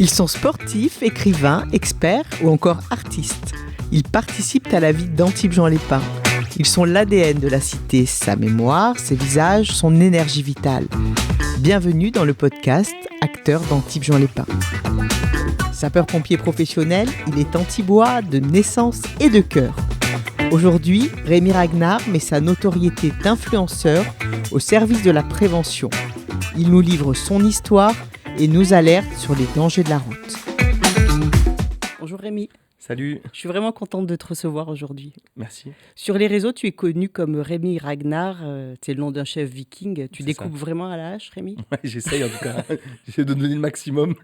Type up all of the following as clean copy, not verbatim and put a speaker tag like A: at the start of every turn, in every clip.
A: Ils sont sportifs, écrivains, experts ou encore artistes. Ils participent à la vie d'Antibes-Juan-les-Pins. Ils sont l'ADN de la cité, sa mémoire, ses visages, son énergie vitale. Bienvenue dans le podcast Acteurs d'Antibes-Juan-les-Pins. Sapeur-pompier professionnel, il est antibois de naissance et de cœur. Aujourd'hui, Rémi Ragnar met sa notoriété d'influenceur au service de la prévention. Il nous livre son histoire et nous alerte sur les dangers de la route. Bonjour Rémi.
B: Salut.
A: Je suis vraiment contente de te recevoir aujourd'hui.
B: Merci.
A: Sur les réseaux, tu es connu comme Rémi Ragnar. C'est le nom d'un chef viking. Tu
B: C'est
A: découpes
B: ça.
A: vraiment à la hache, Rémi ?
B: Ouais, j'essaye en tout cas. J'essaie de donner le maximum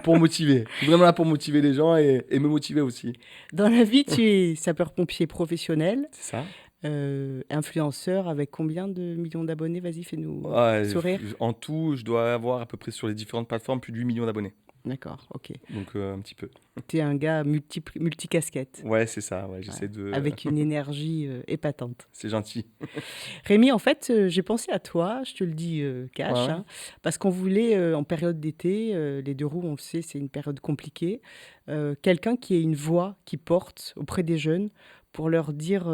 B: pour motiver. Je suis vraiment là pour motiver les gens et me motiver aussi.
A: Dans la vie, tu es sapeur-pompier professionnel,
B: C'est ça.
A: influenceur avec combien de millions d'abonnés ? Vas-y, fais-nous
B: Ouais,
A: sourire.
B: en tout, je dois avoir à peu près sur les différentes plateformes plus de 8 millions d'abonnés.
A: D'accord, ok.
B: Donc un petit peu.
A: Tu es un gars multicasquette,
B: Ouais, c'est ça. Ouais, j'essaie de.
A: avec une énergie épatante.
B: C'est gentil.
A: Rémi, en fait, j'ai pensé à toi, je te le dis cash,
B: Ouais.
A: hein, parce qu'on voulait, en période d'été, les deux roues, on le sait, c'est une période compliquée, quelqu'un qui ait une voix qui porte auprès des jeunes pour leur dire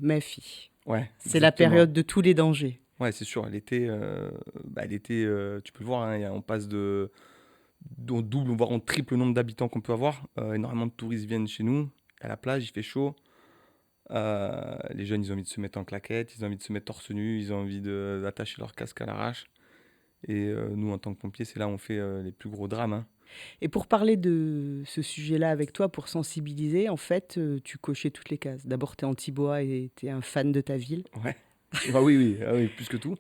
A: ma fille.
B: Ouais.
A: C'est la
B: exactement.
A: période de tous les dangers.
B: Ouais, c'est sûr. L'été, tu peux le voir. Hein, on passe de double, voire en triple nombre d'habitants qu'on peut avoir. Énormément de touristes viennent chez nous. À la plage, il fait chaud. Les jeunes, ils ont envie de se mettre en claquettes, ils ont envie de se mettre torse nu, ils ont envie d'attacher leur casque à l'arrache. Et nous, en tant que pompiers, c'est là où on fait les plus gros drames. Hein.
A: Et pour parler de ce sujet-là avec toi, pour sensibiliser, en fait, tu cochais toutes les cases. D'abord, tu es anti-bois et tu es un fan de ta ville.
B: Ouais. Ah oui, plus que tout.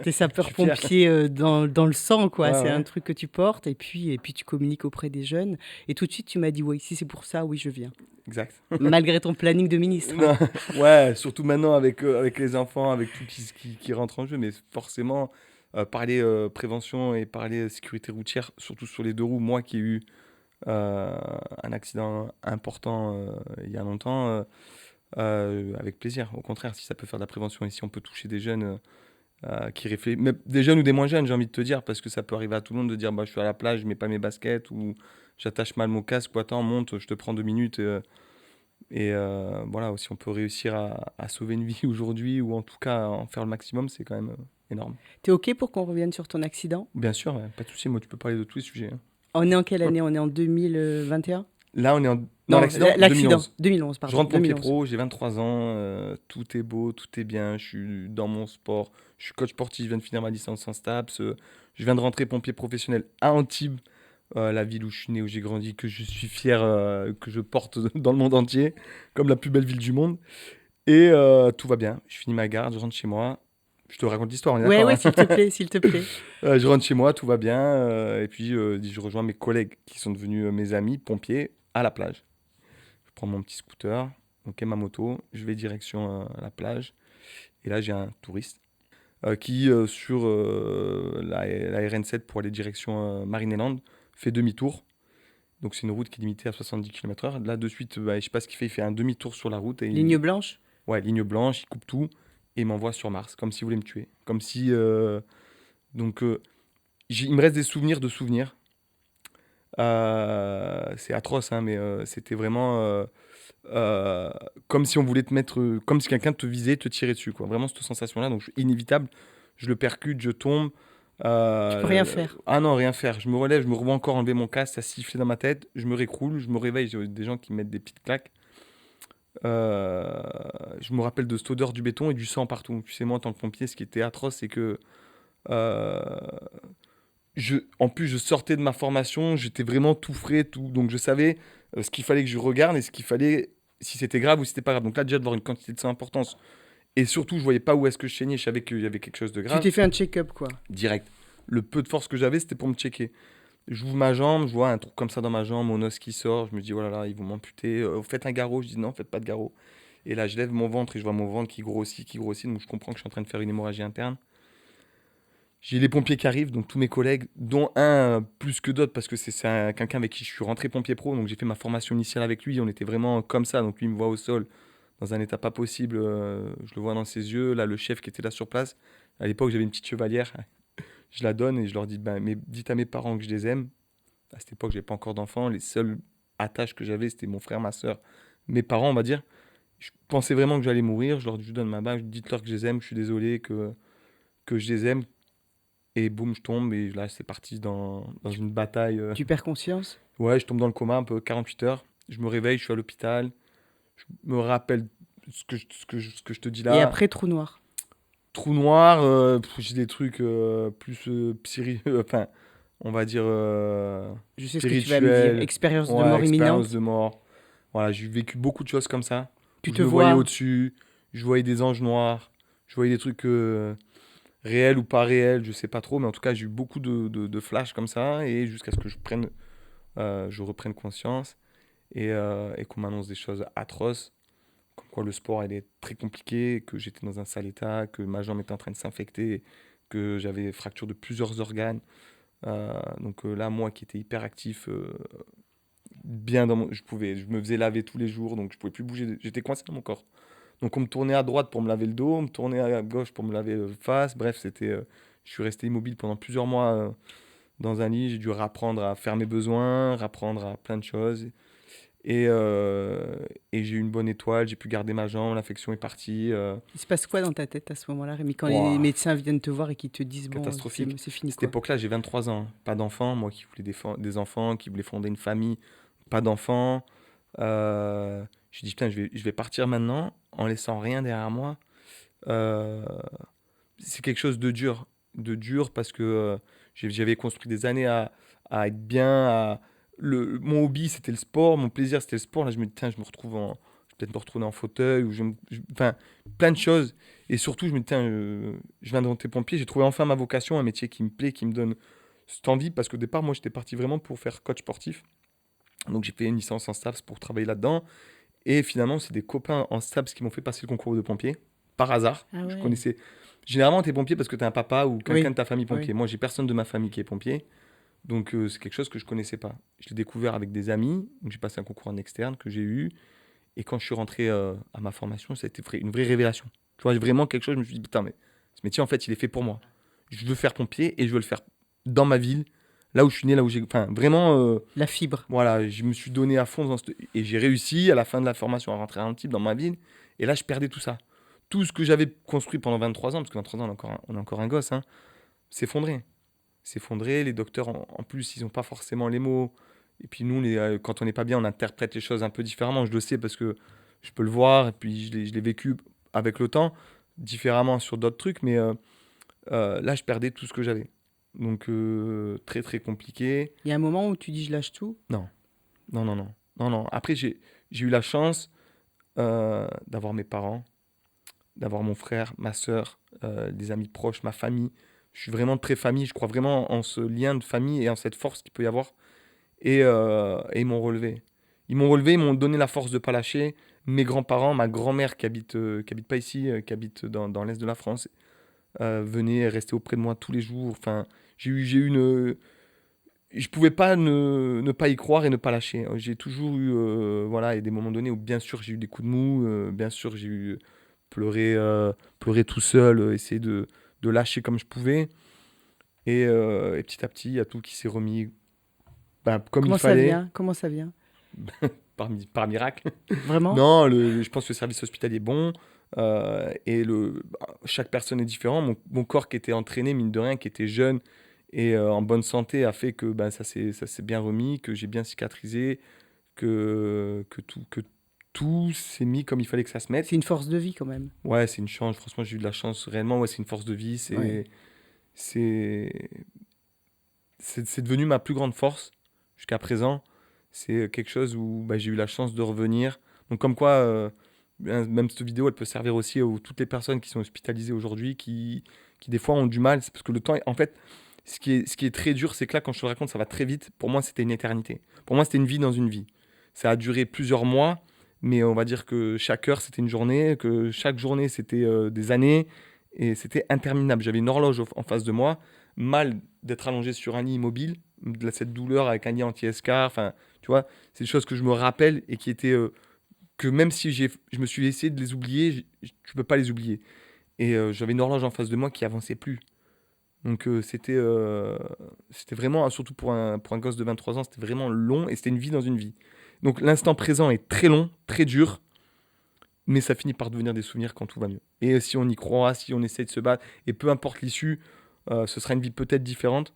A: Tu es sapeur-pompier dans le sang, quoi.
B: Ouais,
A: C'est
B: ouais.
A: un truc que tu portes et puis tu communiques auprès des jeunes. Et tout de suite, tu m'as dit, oui, si c'est pour ça, oui, je viens.
B: Exact.
A: Malgré ton planning de ministre.
B: Non, ouais, surtout maintenant avec les enfants, avec tout qui rentre en jeu. Mais forcément, parler prévention et parler sécurité routière, surtout sur les deux roues, moi qui ai eu un accident important il y a longtemps, avec plaisir. Au contraire, si ça peut faire de la prévention et si on peut toucher des jeunes qui réfléchissent, mais des jeunes ou des moins jeunes, j'ai envie de te dire, parce que ça peut arriver à tout le monde de dire bah, je suis à la plage, je mets pas mes baskets ou j'attache mal mon casque ou attends, monte, je te prends 2 minutes. Voilà, si on peut réussir à sauver une vie aujourd'hui ou en tout cas en faire le maximum, c'est quand même énorme.
A: T'es OK pour qu'on revienne sur ton accident ?
B: Bien sûr, ouais, pas de souci, moi tu peux parler de tous les sujets. Hein.
A: On est en quelle année ? On est en 2021 ?
B: Là, on est en.
A: Non,
B: Non, l'accident, 2011.
A: 2011, pardon.
B: Je rentre pompier
A: 2011.
B: pro, j'ai 23 ans, tout est beau, tout est bien, je suis dans mon sport, je suis coach sportif, je viens de finir ma licence en STAPS, je viens de rentrer pompier professionnel à Antibes, la ville où je suis né, où j'ai grandi, que je suis fier, que je porte dans le monde entier, comme la plus belle ville du monde. Et tout va bien, je finis ma garde, je rentre chez moi, je te raconte l'histoire, on est
A: Ouais,
B: d'accord,
A: ouais,
B: hein.
A: s'il te plaît, s'il te plaît.
B: Je rentre chez moi, tout va bien, et puis je rejoins mes collègues qui sont devenus mes amis pompiers à la plage. Je prends mon petit scooter, ok, ma moto, je vais direction la plage. Et là, j'ai un touriste qui, sur la RN7 pour aller direction Marineland, fait demi-tour. Donc, c'est une route qui est limitée à 70 km/h. Là, de suite, je sais pas ce qu'il fait. Il fait un demi-tour sur la route. Et
A: Ligne blanche ?
B: Ouais, ligne blanche, il coupe tout et il m'envoie sur Mars, comme s'il voulait me tuer. Comme si. Donc, il me reste des souvenirs de souvenirs. C'est atroce, hein, mais c'était vraiment comme si on voulait te mettre, comme si quelqu'un te visait, te tirait dessus, quoi. Vraiment cette sensation-là, donc inévitable. Je le percute, je tombe.
A: Tu peux rien faire.
B: Ah non, rien faire. Je me relève, je me revois encore enlever mon casque, ça sifflait dans ma tête. Je me récroule, je me réveille. J'ai des gens qui me mettent des petites claques. Je me rappelle de cette odeur du béton et du sang partout. Tu sais, moi, en tant que pompier, ce qui était atroce, c'est que euh, en plus, je sortais de ma formation, j'étais vraiment tout frais, tout, donc je savais ce qu'il fallait que je regarde et ce qu'il fallait, si c'était grave ou si c'était pas grave. Donc là, déjà, de voir une quantité de sang importante. Et surtout, je voyais pas où est-ce que je saignais, je savais qu'il y avait quelque chose de
A: Tu
B: grave.
A: t'es fait un check-up, quoi.
B: Direct. Le peu de force que j'avais, c'était pour me checker. J'ouvre ma jambe, je vois un truc comme ça dans ma jambe, mon os qui sort, je me dis, oh là là, ils vont m'amputer. Faites un garrot, je dis non, faites pas de garrot. Et là, je lève mon ventre et je vois mon ventre qui grossit, donc je comprends que je suis en train de faire une hémorragie interne. J'ai les pompiers qui arrivent, donc tous mes collègues, dont un plus que d'autres, parce que c'est quelqu'un avec qui je suis rentré pompier pro, donc j'ai fait ma formation initiale avec lui, on était vraiment comme ça, donc lui il me voit au sol, dans un état pas possible, je le vois dans ses yeux, là le chef qui était là sur place, à l'époque j'avais une petite chevalière, je la donne et je leur dis, mais dites à mes parents que je les aime, À cette époque, j'avais pas encore d'enfants. Les seules attaches que j'avais, c'était mon frère, ma soeur, mes parents, on va dire. Je pensais vraiment que j'allais mourir. Je donne ma bague, dites-leur que je les aime, que je suis désolé, que je les aime. Et boum, je tombe. Et là, c'est parti dans
C: Tu,
B: une bataille.
C: tu perds conscience?
B: Ouais, je tombe dans le coma un peu 48 heures. Je me réveille, je suis à l'hôpital. Je me rappelle ce que je te dis
C: Et
B: là.
C: après, trou noir.
B: Trou noir, j'ai des trucs plus enfin, on va dire
C: Je sais ce que tu vas me dire.
B: spirituels.
C: Expérience de
B: Ouais,
C: mort
B: expérience
C: imminente.
B: de mort. Voilà, j'ai vécu beaucoup de choses comme ça.
C: Tu
B: Où
C: te
B: je me voyais
C: vois.
B: au-dessus, je voyais des anges noirs, je voyais des trucs réels ou pas réels, je sais pas trop, mais en tout cas, j'ai eu beaucoup de flashs comme ça, et jusqu'à ce que je reprenne conscience et qu'on m'annonce des choses atroces. Comme quoi le sport elle est très compliqué, que j'étais dans un sale état, que ma jambe était en train de s'infecter, que j'avais fracture de plusieurs organes. Donc là, moi qui étais hyper actif, bien je me faisais laver tous les jours, donc je pouvais plus bouger, j'étais coincé dans mon corps. Donc on me tournait à droite pour me laver le dos, on me tournait à gauche pour me laver le face. Bref, je suis resté immobile pendant plusieurs mois dans un lit. J'ai dû rapprendre à faire mes besoins, rapprendre à plein de choses. Et, euh, et j'ai eu une bonne étoile, j'ai pu garder ma jambe, l'infection est partie.
C: Il se passe quoi dans ta tête à ce moment-là, Rémi, quand les
B: Ouah,
C: médecins viennent te voir et qu'ils te disent, bon,
B: catastrophique.
C: c'est fini,
B: Cette
C: quoi.
B: époque-là, j'ai 23 ans, pas d'enfants, moi qui voulais des enfants, qui voulais fonder une famille, pas d'enfants. J'ai dit, putain, je vais partir maintenant en laissant rien derrière moi. Euh, c'est quelque chose de dur parce que j'avais construit des années à être bien. Mon hobby, c'était le sport, mon plaisir, c'était le sport. Là, je me dis, tiens, je vais peut-être me retrouver en fauteuil, enfin, plein de choses. Et surtout, je me dis, tiens, je viens de monter pompier, j'ai trouvé enfin ma vocation, un métier qui me plaît, qui me donne cette envie, parce qu'au départ, moi, j'étais parti vraiment pour faire coach sportif. Donc, j'ai fait une licence en STAPS pour travailler là-dedans. Et finalement, c'est des copains en STAPS qui m'ont fait passer le concours de pompier, par hasard.
C: Ah
B: Je
C: ouais.
B: connaissais. Généralement, t'es pompier parce que t'as un papa ou quelqu'un
C: Oui,
B: de ta famille
C: oui.
B: pompier. Moi, j'ai personne de ma famille qui est pompier. Donc, c'est quelque chose que je connaissais pas. Je l'ai découvert avec des amis. Donc, j'ai passé un concours en externe que j'ai eu. Et quand je suis rentré à ma formation, ça a été une vraie révélation. Tu vois, vraiment quelque chose, je me suis dit, putain, mais ce métier, en fait, il est fait pour moi. Je veux faire pompier et je veux le faire dans ma ville, là où je suis né, là où j'ai. Enfin, vraiment.
C: La fibre.
B: Voilà, je me suis donné à fond et j'ai réussi à la fin de la formation à rentrer à Antibes dans ma ville. Et là, je perdais tout ça. Tout ce que j'avais construit pendant 23 ans, parce que 23 ans, on est encore un gosse, hein, s'effondrait. S'effondrait. Les docteurs, en plus, ils n'ont pas forcément les mots. Et puis nous, quand on n'est pas bien, on interprète les choses un peu différemment. Je le sais parce que je peux le voir. Et puis je l'ai vécu avec le temps, différemment sur d'autres trucs. Mais là, je perdais tout ce que j'avais. Donc, très, très compliqué.
C: Il y a un moment où tu dis, je lâche tout.
B: Non, non, non, non. Non, non. Après, j'ai eu la chance d'avoir mes parents, d'avoir mon frère, ma soeur, des amis proches, ma famille. Je suis vraiment très famille. Je crois vraiment en ce lien de famille et en cette force qu'il peut y avoir. Et ils m'ont relevé. Ils m'ont relevé, ils m'ont donné la force de ne pas lâcher. Mes grands-parents, ma grand-mère qui habite pas ici, qui habite dans l'est de la France, venait rester auprès de moi tous les jours. Enfin, j'ai eu une, je pouvais pas ne pas y croire et ne pas lâcher. J'ai toujours eu, voilà, et des moments donnés où bien sûr j'ai eu des coups de mou, bien sûr j'ai eu pleurer tout seul, essayer de lâcher comme je pouvais. Et petit à petit, il y a tout qui s'est remis ben, comme il
C: Comment ça
B: fallait,
C: vient? Comment ça vient?
B: par miracle.
C: Vraiment?
B: Non, je pense que le service hospitalier est bon. Chaque personne est différente. Mon corps qui était entraîné, mine de rien, qui était jeune et en bonne santé, a fait que ben, ça s'est bien remis, que j'ai bien cicatrisé, que tout s'est mis comme il fallait que ça se
C: C'est
B: mette.
C: une force de vie quand même.
B: Ouais, c'est une chance. Franchement, j'ai eu de la chance. Réellement, ouais, c'est une force de vie.
C: Ouais.
B: C'est, c'est devenu ma plus grande force jusqu'à présent. C'est quelque chose où bah, j'ai eu la chance de revenir. Donc comme quoi, même cette vidéo, elle peut servir aussi à toutes les personnes qui sont hospitalisées aujourd'hui, qui des fois ont du mal. C'est parce que le temps, en fait, ce qui est très dur, c'est que là, quand je te le raconte, ça va très vite. Pour moi, c'était une éternité. Pour moi, c'était une vie dans une vie. Ça a duré plusieurs mois, mais on va dire que chaque heure, c'était une journée, que chaque journée, c'était des années, et c'était interminable. J'avais une horloge en face de moi, mal d'être allongé sur un lit immobile, cette douleur avec un lit anti-escar, enfin, tu vois, c'est des choses que je me rappelle et qui étaient, que même si je me suis essayé de les oublier, tu peux pas les oublier. Et j'avais une horloge en face de moi qui avançait plus. Donc c'était vraiment, surtout pour un gosse de 23 ans, c'était vraiment long et c'était une vie dans une vie. Donc l'instant présent est très long, très dur, mais ça finit par devenir des souvenirs quand tout va mieux. Et si on y croit, si on essaie de se battre, et peu importe l'issue, ce sera une vie peut-être différente,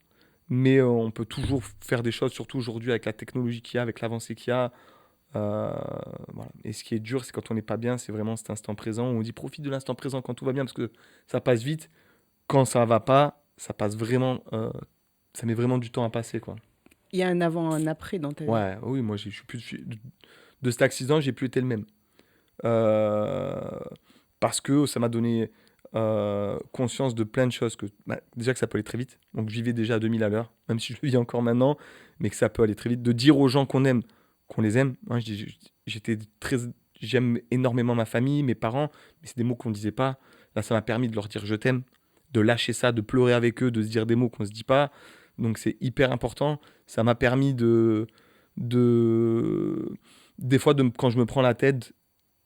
B: mais on peut toujours faire des choses, surtout aujourd'hui avec la technologie qu'il y a, avec l'avancée qu'il y a. Euh, voilà. Et ce qui est dur, c'est quand on n'est pas bien, c'est vraiment cet instant présent où on dit profite de l'instant présent quand tout va bien parce que ça passe vite. Quand ça va pas, ça passe vraiment, ça met vraiment du temps à passer, quoi.
C: Il y a un avant, un après dans ta vie.
B: Ouais, oui, moi, je suis plus de cet accident, j'ai plus été le même. Euh, Parce que ça m'a donné conscience de plein de choses. Déjà que ça peut aller très vite. Donc je vivais déjà à 2000 à l'heure, même si je le vis encore maintenant, mais que ça peut aller très vite. De dire aux gens qu'on aime, qu'on les aime. Moi, j'étais très, j'aime énormément ma famille, mes parents, mais c'est des mots qu'on ne disait pas. Là, ça m'a permis de leur dire je t'aime, de lâcher ça, de pleurer avec eux, de se dire des mots qu'on ne se dit pas. Donc c'est hyper important. Ça m'a permis de, des fois, quand je me prends la tête,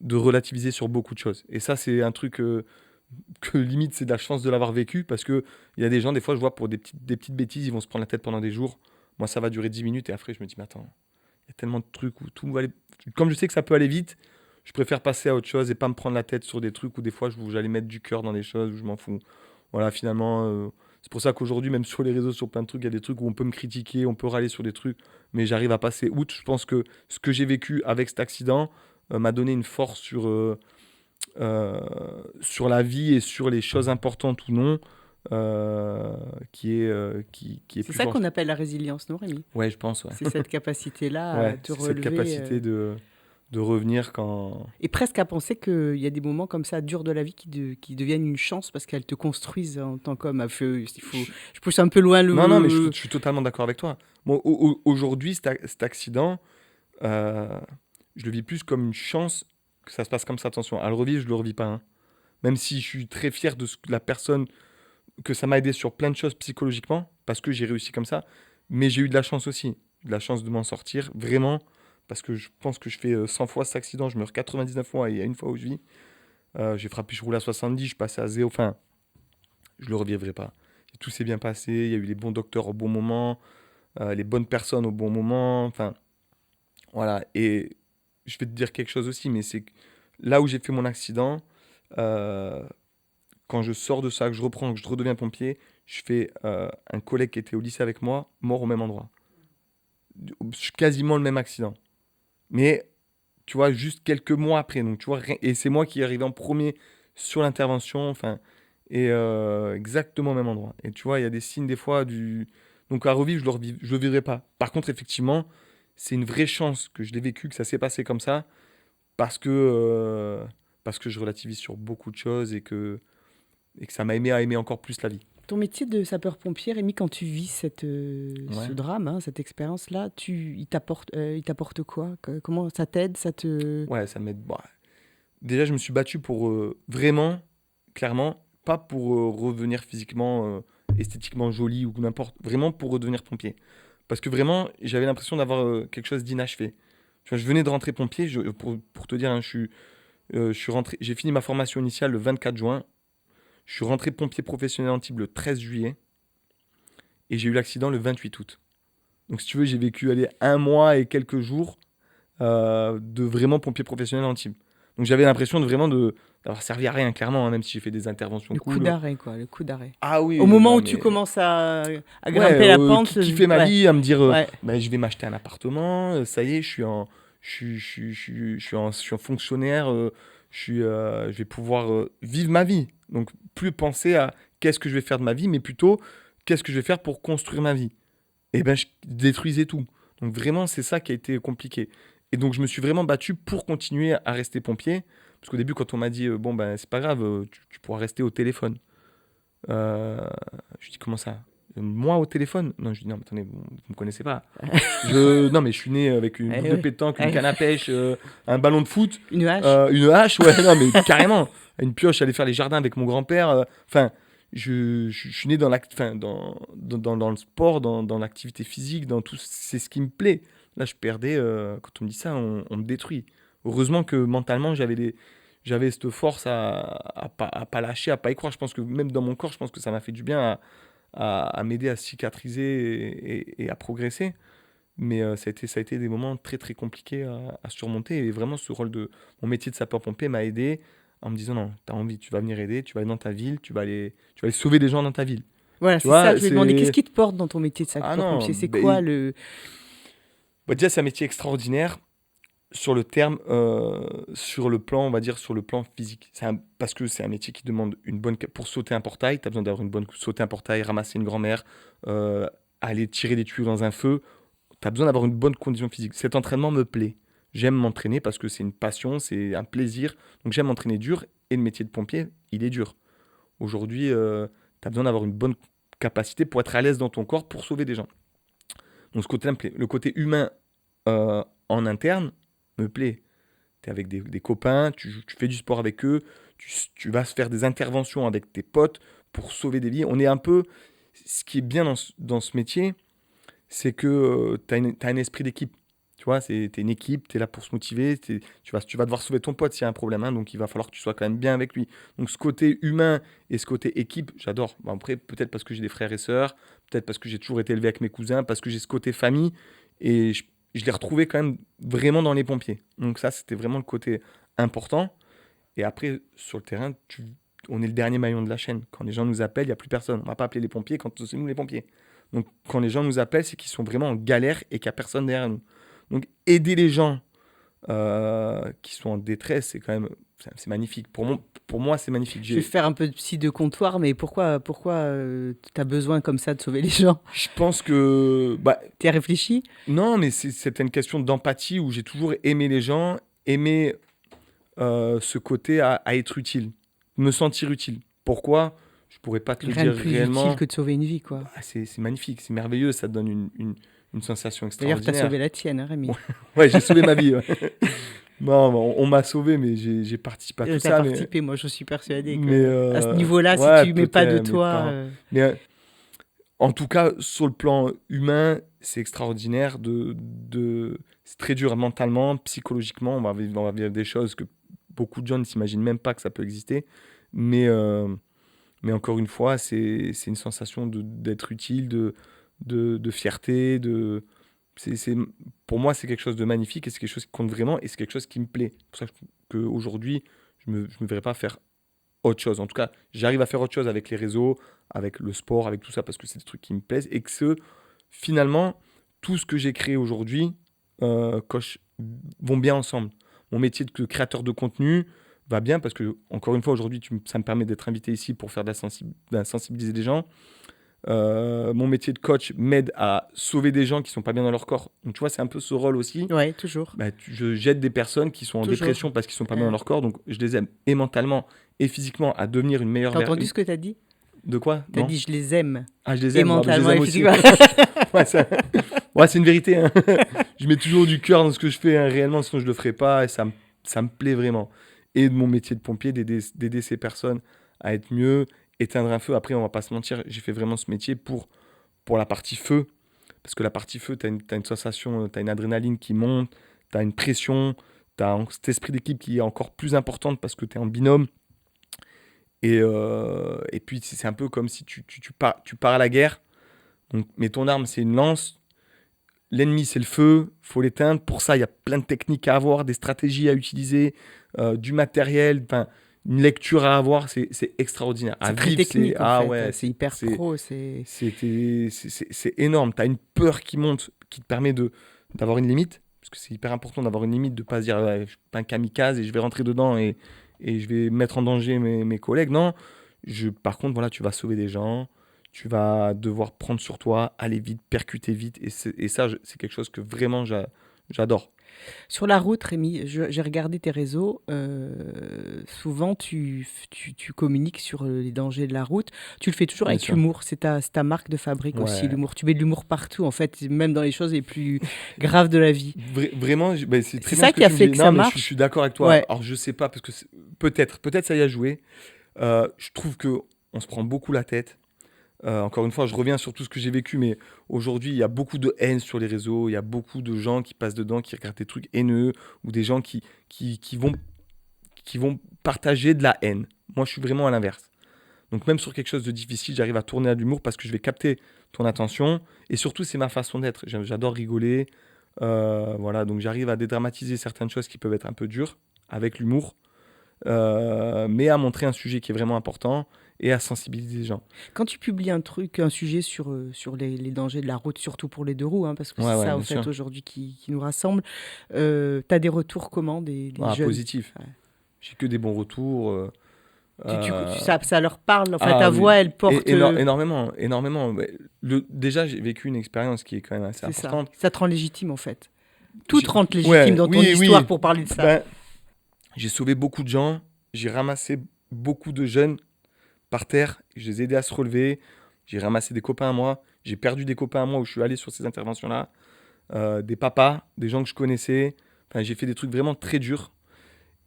B: de relativiser sur beaucoup de choses. Et ça, c'est un truc que limite, c'est de la chance de l'avoir vécu parce que il y a des gens, des fois, je vois pour des petites bêtises, ils vont se prendre la tête pendant des jours. Moi, ça va durer 10 minutes et après, je me dis, mais attends, il y a tellement de trucs où tout va aller. Comme je sais que ça peut aller vite, je préfère passer à autre chose et pas me prendre la tête sur des trucs où des fois, j'allais mettre du cœur dans des choses où je m'en fous. Voilà, finalement, c'est pour ça qu'aujourd'hui, même sur les réseaux, sur plein de trucs, il y a des trucs où on peut me critiquer, on peut râler sur des trucs, mais j'arrive à passer outre. Je pense que ce que j'ai vécu avec cet accident m'a donné une force euh, sur la vie et sur les choses importantes ou non, qui est
C: C'est
B: plus
C: ça
B: forte.
C: qu'on appelle la résilience, non, Rémi?
B: Ouais, je pense, ouais.
C: C'est cette capacité-là à
B: Ouais,
C: te
B: c'est cette
C: relever.
B: capacité de revenir quand...
C: Et presque à penser qu'il y a des moments comme ça, durs de la vie, qui deviennent une chance parce qu'elles te construisent en tant qu'homme. Je pousse un peu loin le...
B: Non, non, mais je suis totalement d'accord avec toi. Moi, aujourd'hui, cet accident, euh, je le vis plus comme une chance que ça se passe comme ça. Attention, à le revivre, je le revis pas, hein. Même si je suis très fier de la personne, que ça m'a aidé sur plein de choses psychologiquement, parce que j'ai réussi comme ça. Mais j'ai eu de la chance aussi, de la chance de m'en sortir, vraiment, parce que je pense que je fais 100 fois cet accident, je meurs 99 fois et il y a une fois où je vis. J'ai frappé, je roule à 70, je passe à 0, enfin, je le revivrai pas. Et tout s'est bien passé, il y a eu les bons docteurs au bon moment, les bonnes personnes au bon moment, enfin, voilà. Et je vais te dire quelque chose aussi, mais c'est que là où j'ai fait mon accident, euh, quand je sors de ça, que je reprends, que je redeviens pompier, je fais un collègue qui était au lycée avec moi, mort au même endroit. Quasiment le même accident. Mais, tu vois, juste quelques mois après. Donc, tu vois, et c'est moi qui est arrivé en premier sur l'intervention, enfin, et exactement au même endroit. Et tu vois, il y a des signes des fois du... Donc, à revivre, je le vivrai pas. Par contre, effectivement, c'est une vraie chance que je l'ai vécu, que ça s'est passé comme ça, parce que je relativise sur beaucoup de choses et que ça m'a aimé à aimer encore plus la vie.
C: Ton métier de sapeur-pompier, Rémi, quand tu vis ce
B: Ouais.
C: drame, hein, cette expérience-là, il t'apporte quoi? Comment ça t'aide, ça te...
B: Ouais, ça m'aide. Bah, déjà, je me suis battu pour vraiment, clairement, pas pour revenir physiquement, esthétiquement joli ou n'importe, vraiment pour redevenir pompier. Parce que vraiment, j'avais l'impression d'avoir quelque chose d'inachevé. Tu vois, je venais de rentrer pompier, pour te dire, hein, je suis rentré, j'ai fini ma formation initiale le 24 juin, je suis rentré pompier professionnel Antibes le 13 juillet et j'ai eu l'accident le 28 août. Donc si tu veux, j'ai vécu allez, un mois et quelques jours de vraiment pompier professionnel Antibes. Donc j'avais l'impression d'avoir servi à rien, clairement, hein, même si j'ai fait des interventions
C: Le coup
B: cool.
C: d'arrêt, quoi, le coup d'arrêt.
B: Ah oui,
C: Au moment
B: non,
C: où
B: mais...
C: tu commences à
B: Ouais,
C: grimper la pente...
B: kiffer ma
C: ouais,
B: vie, à me dire,
C: ouais.
B: bah, je vais m'acheter un appartement, ça y est, je suis un fonctionnaire, je vais pouvoir vivre ma vie. Donc plus penser à qu'est-ce que je vais faire de ma vie, mais plutôt qu'est-ce que je vais faire pour construire ma vie. Et ben je détruisais tout. Donc vraiment, c'est ça qui a été compliqué. Et donc je me suis vraiment battu pour continuer à rester pompier. Parce qu'au début, quand on m'a dit, bon ben c'est pas grave, tu pourras rester au téléphone. Euh, je dis comment ça? Moi au téléphone? Non, je dis non, mais attendez, vous me connaissez pas. Non, mais je suis né avec une
C: Eh
B: boule de
C: ouais.
B: pétanque, une
C: Eh.
B: canne à pêche, un ballon de foot,
C: Une hache.
B: une hache, ouais, non, mais carrément. Une pioche, aller faire les jardins avec mon grand-père. Enfin, je suis né dans le sport, dans l'activité physique, dans tout. C'est ce qui me plaît. Là, je perdais. Quand on me dit ça, on me détruit. Heureusement que mentalement, j'avais cette force à pas lâcher, à pas y croire. Je pense que même dans mon corps, je pense que ça m'a fait du bien à m'aider à cicatriser et à progresser. Mais ça a été des moments très très compliqués à surmonter. Et vraiment, ce rôle de mon métier de sapeur-pompier m'a aidé en me disant non, tu as envie, tu vas venir aider, tu vas aller dans ta ville, tu vas aller sauver des gens dans ta ville.
C: Voilà,
B: Tu
C: c'est ça.
B: vois,
C: Je vais demander, qu'est-ce
B: c'est.
C: qui te porte dans ton métier de
B: Ah non,
C: sapeur-pompier? C'est quoi le...
B: déjà, c'est un métier extraordinaire sur le terme, sur le plan, on va dire, sur le plan physique. Parce que c'est un métier qui demande pour sauter un portail, tu as besoin d'avoir une bonne. Sauter un portail, ramasser une grand-mère, euh, aller tirer des tuyaux dans un feu. Tu as besoin d'avoir une bonne condition physique. Cet entraînement me plaît. J'aime m'entraîner parce que c'est une passion, c'est un plaisir. Donc j'aime m'entraîner dur et le métier de pompier, il est dur. Aujourd'hui, tu as besoin d'avoir une bonne capacité pour être à l'aise dans ton corps pour sauver des gens. Donc ce côté-là me plaît. Le côté humain en interne me plaît. Tu es avec des copains, tu fais du sport avec eux, tu vas se faire des interventions avec tes potes pour sauver des vies. On est un peu. Ce qui est bien dans ce métier, c'est que tu as un esprit d'équipe. Tu vois, tu es une équipe, tu es là pour se motiver, tu vas devoir sauver ton pote s'il y a un problème, hein, donc il va falloir que tu sois quand même bien avec lui. Donc ce côté humain et ce côté équipe, j'adore. Bon, après, peut-être parce que j'ai des frères et sœurs, peut-être parce que j'ai toujours été élevé avec mes cousins, parce que j'ai ce côté famille, et je l'ai retrouvé quand même vraiment dans les pompiers. Donc ça, c'était vraiment le côté important. Et après, sur le terrain, on est le dernier maillon de la chaîne. Quand les gens nous appellent, il n'y a plus personne. On ne va pas appeler les pompiers quand c'est nous les pompiers. Donc quand les gens nous appellent, c'est qu'ils sont vraiment en galère et qu'il n'y a personne derrière nous. Donc aider les gens qui sont en détresse, c'est magnifique. Pour moi, c'est magnifique.
C: Je vais faire un peu de psy de comptoir, mais pourquoi tu as besoin comme ça de sauver les gens?
B: Je pense que...
C: Tu as réfléchi?
B: Non, mais c'était une question d'empathie où j'ai toujours aimé les gens, aimé ce côté à être utile, me sentir utile. Pourquoi? Je pourrais pas te le
C: Rien
B: dire
C: de plus
B: réellement.
C: utile que de sauver une vie, quoi.
B: C'est magnifique, c'est merveilleux, ça te donne une sensation
C: D'ailleurs, tu as
B: extraordinaire.
C: sauvé la tienne, hein, Rémi.
B: Ouais, j'ai sauvé ma vie. Ouais. Non, on m'a sauvé, mais j'ai participé à tout
C: Tu as
B: ça.
C: participé, moi je suis persuadée que
B: Mais
C: à ce niveau-là,
B: ouais,
C: si tu mets pas de
B: peut-être, mais
C: toi...
B: pas. Mais en tout cas, sur le plan humain, c'est extraordinaire. C'est très dur mentalement, psychologiquement. On va vivre des choses que beaucoup de gens ne s'imaginent même pas que ça peut exister. Mais, mais encore une fois, c'est une sensation d'être utile, de fierté. C'est, pour moi, c'est quelque chose de magnifique et c'est quelque chose qui compte vraiment et c'est quelque chose qui me plaît. C'est pour ça qu'aujourd'hui, je me verrais pas faire autre chose. En tout cas, j'arrive à faire autre chose avec les réseaux, avec le sport, avec tout ça, parce que c'est des trucs qui me plaisent et que finalement, tout ce que j'ai créé aujourd'hui vont bien ensemble. Mon métier de créateur de contenu va bien parce que, encore une fois, aujourd'hui, ça me permet d'être invité ici pour faire sensibiliser des gens. Mon métier de coach m'aide à sauver des gens qui sont pas bien dans leur corps. Donc tu vois, c'est un peu ce rôle aussi.
C: Ouais, toujours.
B: J'aide des personnes qui sont en dépression parce qu'ils sont pas bien dans leur corps. Donc je les aime et mentalement et physiquement à devenir une meilleure
C: version. T'as entendu ce que t'as dit?
B: De quoi?
C: T'as dit je les aime.
B: Ah, je les
C: Et
B: aime.
C: mentalement et physiquement.
B: Ouais, c'est une vérité. Hein. Je mets toujours du cœur dans ce que je fais. Hein, réellement, sinon je le ferais pas. Et ça me plaît vraiment. Et de mon métier de pompier, d'aider ces personnes à être mieux, éteindre un feu. Après, on va pas se mentir, j'ai fait vraiment ce métier pour la partie feu. Parce que la partie feu, tu as une sensation, tu as une adrénaline qui monte, tu as une pression, tu as cet esprit d'équipe qui est encore plus importante parce que tu es en binôme. Et puis, c'est un peu comme si tu pars à la guerre. Donc, mais ton arme, c'est une lance. L'ennemi, c'est le feu. Il faut l'éteindre. Pour ça, il y a plein de techniques à avoir, des stratégies à utiliser, du matériel, une lecture à avoir. C'est extraordinaire.
C: C'est très technique, en fait.
B: Ouais,
C: c'est hyper pro.
B: C'est énorme. Tu as une peur qui monte, qui te permet d'avoir une limite. Parce que c'est hyper important d'avoir une limite, de ne pas se dire ouais, je suis pas un kamikaze et je vais rentrer dedans et je vais mettre en danger mes collègues. Non, par contre, voilà, tu vas sauver des gens. Tu vas devoir prendre sur toi, aller vite, percuter vite. Et ça, c'est quelque chose que vraiment j'adore.
C: Sur la route, Rémi, j'ai regardé tes réseaux. Souvent, tu communiques sur les dangers de la route. Tu le fais toujours
B: Bien
C: avec
B: sûr.
C: l'humour. C'est ta marque de fabrique aussi,
B: Ouais.
C: l'humour. Tu mets de l'humour partout, en fait, même dans les choses les plus graves de la vie.
B: Vraiment, c'est très
C: C'est
B: bien
C: ça
B: ce
C: qui a
B: tu me
C: fait
B: dis.
C: que
B: Non,
C: ça
B: mais
C: marche.
B: je suis d'accord avec toi.
C: Ouais.
B: Alors, je sais pas, parce que peut-être ça y a joué. Je trouve qu'on se prend beaucoup la tête. Encore une fois, je reviens sur tout ce que j'ai vécu, mais aujourd'hui, il y a beaucoup de haine sur les réseaux, il y a beaucoup de gens qui passent dedans, qui regardent des trucs haineux, ou des gens qui vont partager de la haine. Moi, je suis vraiment à l'inverse. Donc même sur quelque chose de difficile, j'arrive à tourner à l'humour parce que je vais capter ton attention. Et surtout, c'est ma façon d'être. J'adore rigoler. Voilà, donc j'arrive à dédramatiser certaines choses qui peuvent être un peu dures avec l'humour, mais à montrer un sujet qui est vraiment important et à sensibiliser les gens.
C: Quand tu publies un sujet sur les dangers de la route, surtout pour les deux roues, hein, parce que
B: Ouais,
C: c'est
B: ouais,
C: ça,
B: bien
C: au fait,
B: sûr.
C: aujourd'hui, qui nous rassemble, tu as des retours comment des jeunes?
B: Positif.
C: Ouais.
B: J'ai que des bons retours.
C: Ça leur parle, enfin, ta
B: Oui.
C: voix, elle porte...
B: Énormément, énormément. Mais déjà, j'ai vécu une expérience qui est quand même assez
C: c'est ça.
B: importante.
C: Ça te rend légitime, en fait. Tout te
B: J'ai-
C: rend légitime
B: Ouais,
C: dans ton
B: oui,
C: histoire
B: oui.
C: pour parler de ça.
B: Ben, j'ai sauvé beaucoup de gens. J'ai ramassé beaucoup de jeunes par terre. Je les ai aidés à se relever. J'ai ramassé des copains à moi. J'ai perdu des copains à moi où je suis allé sur ces interventions-là. Des papas, des gens que je connaissais. Enfin, j'ai fait des trucs vraiment très durs.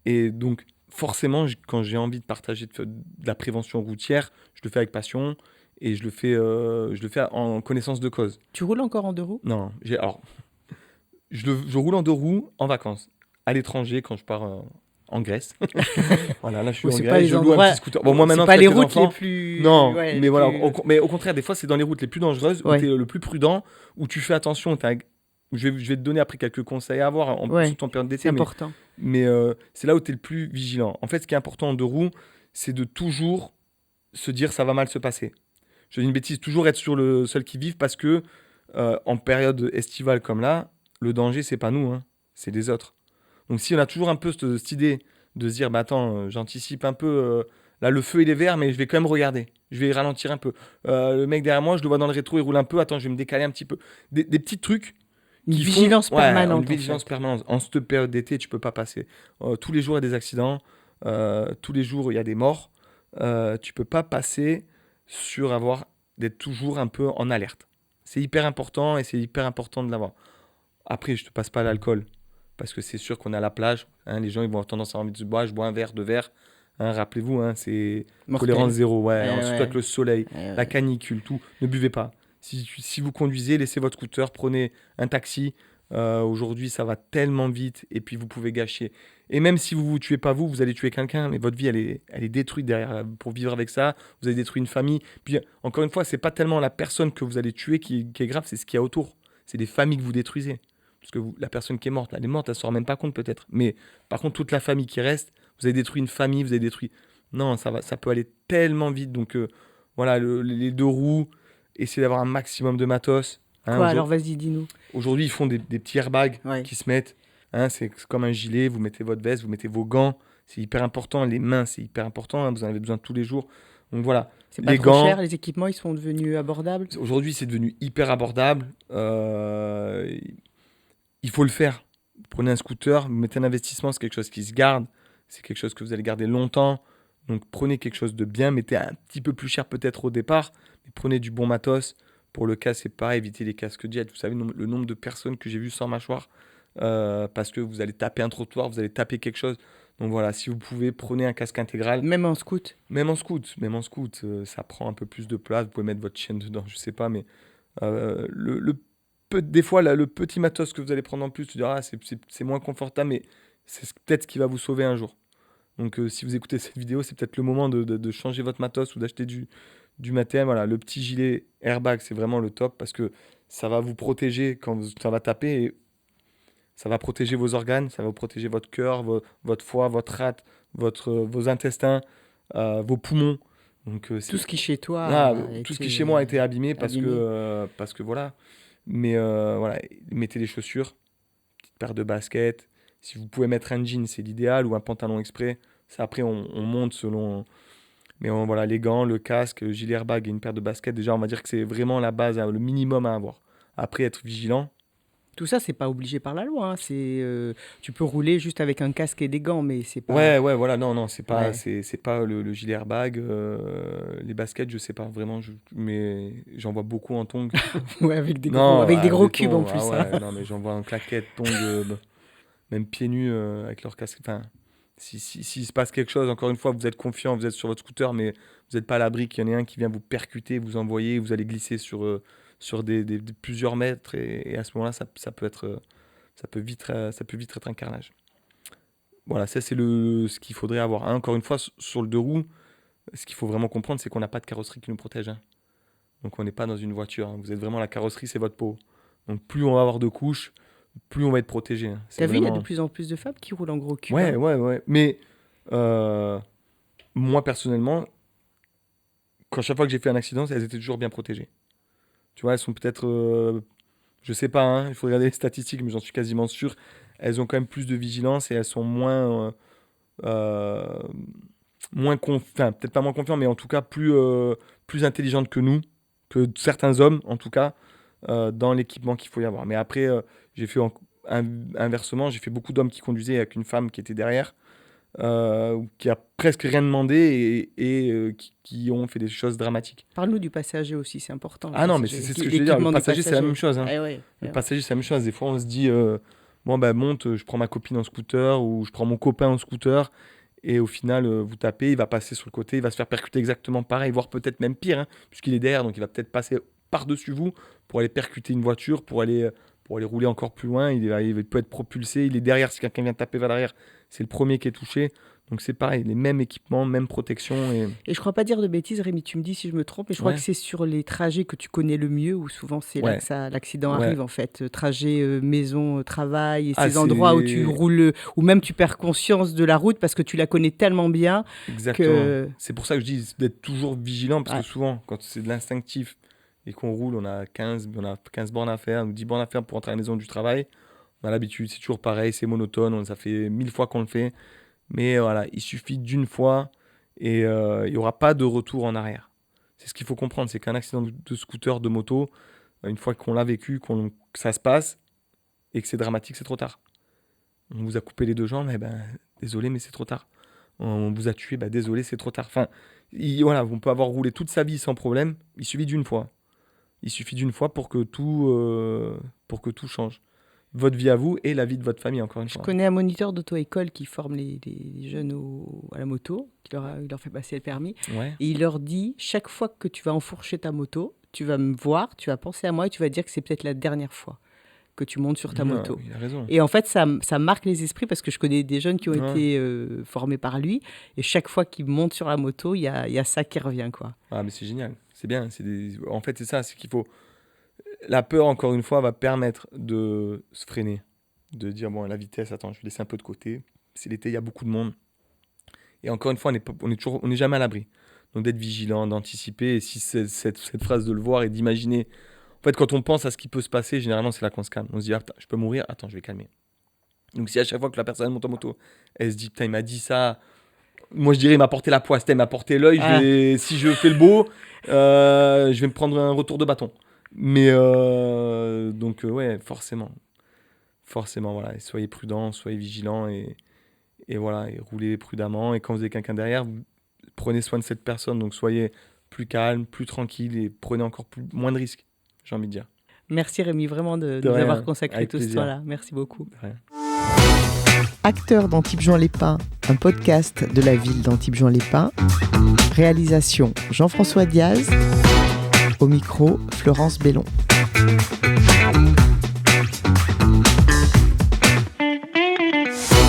B: Et donc, forcément, quand j'ai envie de partager de la prévention routière, je le fais avec passion et je le fais en connaissance de cause.
C: Tu roules encore en deux roues?
B: Non, alors, je roule en deux roues en vacances, à l'étranger quand je pars en Grèce. Voilà, là je suis
C: Ou
B: en
C: c'est pas
B: Grèce,
C: les
B: je loue un
C: endroits...
B: petit scooter. Bon, moi
C: C'est
B: maintenant,
C: pas
B: je
C: les
B: fais avec les
C: routes les
B: enfants.
C: plus...
B: Non,
C: ouais,
B: mais
C: les
B: voilà,
C: plus-
B: mais au contraire, des fois, c'est dans les routes les plus dangereuses où
C: Ouais.
B: tu es le plus prudent, où tu fais attention. Je vais te donner après quelques conseils à avoir,
C: Ouais,
B: surtout en période
C: c'est
B: d'été, mais
C: important.
B: c'est là où tu es le plus vigilant. En fait, ce qui est important en deux roues, c'est de toujours se dire ça va mal se passer. Je dis une bêtise, toujours être sur le seul qui vive parce que en période estivale comme là, le danger, c'est pas nous, hein, c'est les autres. Donc si on a toujours un peu cette idée de se dire, bah attends, j'anticipe un peu, là le feu il est vert, mais je vais quand même regarder, je vais ralentir un peu. Le mec derrière moi, je le vois dans le rétro, il roule un peu, attends, je vais me décaler un petit peu. Des petits trucs
C: Une
B: qui
C: vigilance
B: font, ouais,
C: permanente,
B: une
C: en
B: vigilance
C: fait.
B: permanente. En cette période d'été, tu peux pas passer. Tous les jours, il y a des accidents. Tous les jours, il y a des morts. Tu peux pas passer sur d'être toujours un peu en alerte. C'est hyper important et c'est hyper important de l'avoir. Après, je te passe pas l'alcool parce que c'est sûr qu'on est à la plage. Hein, les gens ils vont avoir tendance à avoir envie de se boire. Je bois un verre, deux verres. Hein, rappelez-vous, hein, c'est
C: Mortel.
B: tolérance zéro. Ouais,
C: Ouais,
B: surtout
C: ouais.
B: avec le soleil,
C: Ouais,
B: la
C: ouais.
B: canicule, tout. Ne buvez pas. Si vous conduisez, laissez votre scooter, prenez un taxi. Aujourd'hui, ça va tellement vite et puis vous pouvez gâcher. Et même si vous tuez pas vous allez tuer quelqu'un, mais votre vie, elle est détruite derrière pour vivre avec ça. Vous avez détruit une famille. Puis encore une fois, c'est pas tellement la personne que vous allez tuer qui est grave, c'est ce qu'il y a autour. C'est les familles que vous détruisez. Parce que la personne qui est morte, elle est morte, elle ne se rend même pas compte peut-être. Mais par contre, toute la famille qui reste, vous avez détruit une famille, vous avez détruit... Non, ça peut aller tellement vite. Donc voilà, les deux roues, essayez d'avoir un maximum de matos. Hein,
C: Quoi, alors vas-y, dis-nous.
B: Aujourd'hui, ils font des petits airbags
C: Ouais.
B: qui se mettent. Hein, c'est comme un gilet, vous mettez votre veste, vous mettez vos gants. C'est hyper important. Les mains, c'est hyper important. Hein, vous en avez besoin tous les jours. Donc voilà,
C: C'est pas
B: les
C: trop
B: gants.
C: cher, les équipements, ils sont devenus abordables.
B: Aujourd'hui, c'est devenu hyper abordable. Il faut le faire. Vous prenez un scooter, vous mettez un investissement, c'est quelque chose qui se garde. C'est quelque chose que vous allez garder longtemps. Donc prenez quelque chose de bien, mettez un petit peu plus cher peut-être au départ, mais prenez du bon matos. Pour le casque, c'est pareil, évitez les casques jet. Vous savez le nombre de personnes que j'ai vues sans mâchoire parce que vous allez taper un trottoir, vous allez taper quelque chose. Donc voilà, si vous pouvez, prenez un casque intégral.
C: Même en scout.
B: Même en scout, ça prend un peu plus de place. Vous pouvez mettre votre chaîne dedans, je sais pas, mais des fois, là, le petit matos que vous allez prendre en plus, tu diras, c'est moins confortable, mais c'est peut-être ce qui va vous sauver un jour. Donc, si vous écoutez cette vidéo, c'est peut-être le moment de changer votre matos ou d'acheter du matériel. Voilà, le petit gilet airbag, c'est vraiment le top parce que ça va vous protéger quand ça va taper et ça va protéger vos organes, ça va vous protéger votre cœur, votre foie, votre rate, vos intestins, vos poumons. Donc,
C: Tout ce qui chez toi
B: tout ce qui chez moi a été abîmé parce que voilà. Mais voilà, mettez les chaussures, petite paire de baskets. Si vous pouvez mettre un jean, c'est l'idéal, ou un pantalon exprès. Ça, après, on monte selon. Mais voilà, les gants, le casque, le gilet airbag et une paire de baskets, déjà, on va dire que c'est vraiment la base, hein, le minimum à avoir. Après, être vigilant.
C: Tout ça, c'est pas obligé par la loi. Hein. Tu peux rouler juste avec un casque et des gants, mais c'est pas...
B: Ouais, voilà, non, c'est pas,
C: Ouais.
B: c'est pas le gilet airbag. Les baskets, je sais pas vraiment, mais j'en vois beaucoup en tongs.
C: Ouais, avec des
B: Non,
C: avec des gros
B: des
C: cubes en
B: tongs,
C: plus.
B: ah
C: Hein.
B: ouais, non, mais j'en vois en claquettes, tongs, même pieds nus avec leur casque. Enfin, s'il se passe quelque chose, encore une fois, vous êtes confiant, vous êtes sur votre scooter, mais vous n'êtes pas à l'abri qu'il y en ait un qui vient vous percuter, vous envoyer, vous allez glisser sur des plusieurs mètres, et à ce moment-là, ça peut vite être un carnage. Voilà, ça c'est ce qu'il faudrait avoir. Hein, encore une fois, sur le deux roues, Ce qu'il faut vraiment comprendre, c'est qu'on n'a pas de carrosserie qui nous protège, hein. Donc on n'est pas dans une voiture, hein. Vous êtes vraiment la carrosserie, c'est votre peau. Donc plus on va avoir de couches, plus on va être protégé, hein.
C: T'as vu, il y a de plus en plus de femmes qui roulent en gros cube.
B: Ouais, ouais. Mais moi, personnellement, chaque fois que j'ai fait un accident, elles étaient toujours bien protégées. Tu vois, elles sont peut-être... je sais pas, hein, il faut regarder les statistiques, mais j'en suis quasiment sûr. Elles ont quand même plus de vigilance et elles sont moins... peut-être pas moins confiantes, mais en tout cas plus intelligentes que nous, que certains hommes, en tout cas, dans l'équipement qu'il faut y avoir. Mais après, j'ai fait inversement, j'ai fait beaucoup d'hommes qui conduisaient avec une femme qui était derrière, qui a presque rien demandé et qui ont fait des choses dramatiques.
C: Parle-nous du passager aussi, c'est important.
B: Ah non, mais c'est ce que je veux dire. Le passager, c'est la même chose, hein.
C: Ouais.
B: Le passager, c'est la même chose. Des fois, on se dit, bon, bah, monte, je prends ma copine en scooter ou je prends mon copain en scooter. Et au final, vous tapez, il va passer sur le côté, il va se faire percuter exactement pareil, voire peut-être même pire, hein, puisqu'il est derrière. Donc, il va peut-être passer par-dessus vous pour aller percuter une voiture, pour aller rouler encore plus loin. Il peut être propulsé. Il est derrière. Si quelqu'un vient taper vers l'arrière, c'est le premier qui est touché. Donc c'est pareil, les mêmes équipements, même protection.
C: Et je crois pas dire de bêtises, Rémi, tu me dis si je me trompe, mais je crois que c'est sur les trajets que tu connais le mieux, où souvent c'est là que l'accident arrive en fait. Trajet maison, travail, et ces endroits où tu roules, où même tu perds conscience de la route parce que tu la connais tellement bien.
B: Exactement. C'est pour ça que je dis d'être toujours vigilant, parce que souvent, quand c'est de l'instinctif et qu'on roule, on a 15 bornes à faire, 10 bornes à faire pour rentrer à la maison du travail. On a l'habitude, c'est toujours pareil, c'est monotone, ça fait 1000 fois qu'on le fait. Mais voilà, il suffit d'une fois et il n'y aura pas de retour en arrière. C'est ce qu'il faut comprendre, c'est qu'un accident de scooter, de moto, une fois qu'on l'a vécu, que ça se passe et que c'est dramatique, c'est trop tard. On vous a coupé les 2 jambes, désolé, mais c'est trop tard. On vous a tué, désolé, c'est trop tard. Enfin, on peut avoir roulé toute sa vie sans problème, il suffit d'une fois. Il suffit d'une fois pour que tout change. Votre vie à vous et la vie de votre famille, encore une fois.
C: Je connais un moniteur d'auto-école qui forme les jeunes à la moto, il leur fait passer le permis.
B: Ouais.
C: Et il leur dit, chaque fois que tu vas enfourcher ta moto, tu vas me voir, tu vas penser à moi et tu vas dire que c'est peut-être la dernière fois que tu montes sur ta moto.
B: Il a raison.
C: Et en fait, ça marque les esprits parce que je connais des jeunes qui ont été formés par lui. Et chaque fois qu'ils montent sur la moto, il y a ça qui revient, quoi.
B: Ah, mais c'est génial. C'est bien. En fait, c'est ça. C'est qu'il faut... La peur, encore une fois, va permettre de se freiner. De dire, bon, la vitesse, attends, je vais laisser un peu de côté. C'est l'été, il y a beaucoup de monde. Et encore une fois, on n'est jamais à l'abri. Donc d'être vigilant, d'anticiper. Et si cette phrase de le voir et d'imaginer... En fait, quand on pense à ce qui peut se passer, généralement, c'est là qu'on se calme. On se dit, je peux mourir, attends, je vais calmer. Donc si à chaque fois que la personne monte en moto, elle se dit, putain, il m'a dit ça... Moi, je dirais, il m'a porté la poisse, il m'a porté l'œil. Si je fais le beau, je vais me prendre un retour de bâton. Mais donc, forcément, voilà. Et soyez prudents, soyez vigilants et voilà, et roulez prudemment. Et quand vous avez quelqu'un derrière, prenez soin de cette personne. Donc, soyez plus calme, plus tranquille et prenez encore moins de risques, j'ai envie de dire.
C: Merci Rémi, vraiment de nous avoir consacré tout ce temps-là. Merci beaucoup.
A: Acteur d'Antibes-Juan-les-Pins, un podcast de la ville d'Antibes-Juan-les-Pins. Réalisation Jean-François Diaz. Au micro, Florence Bellon.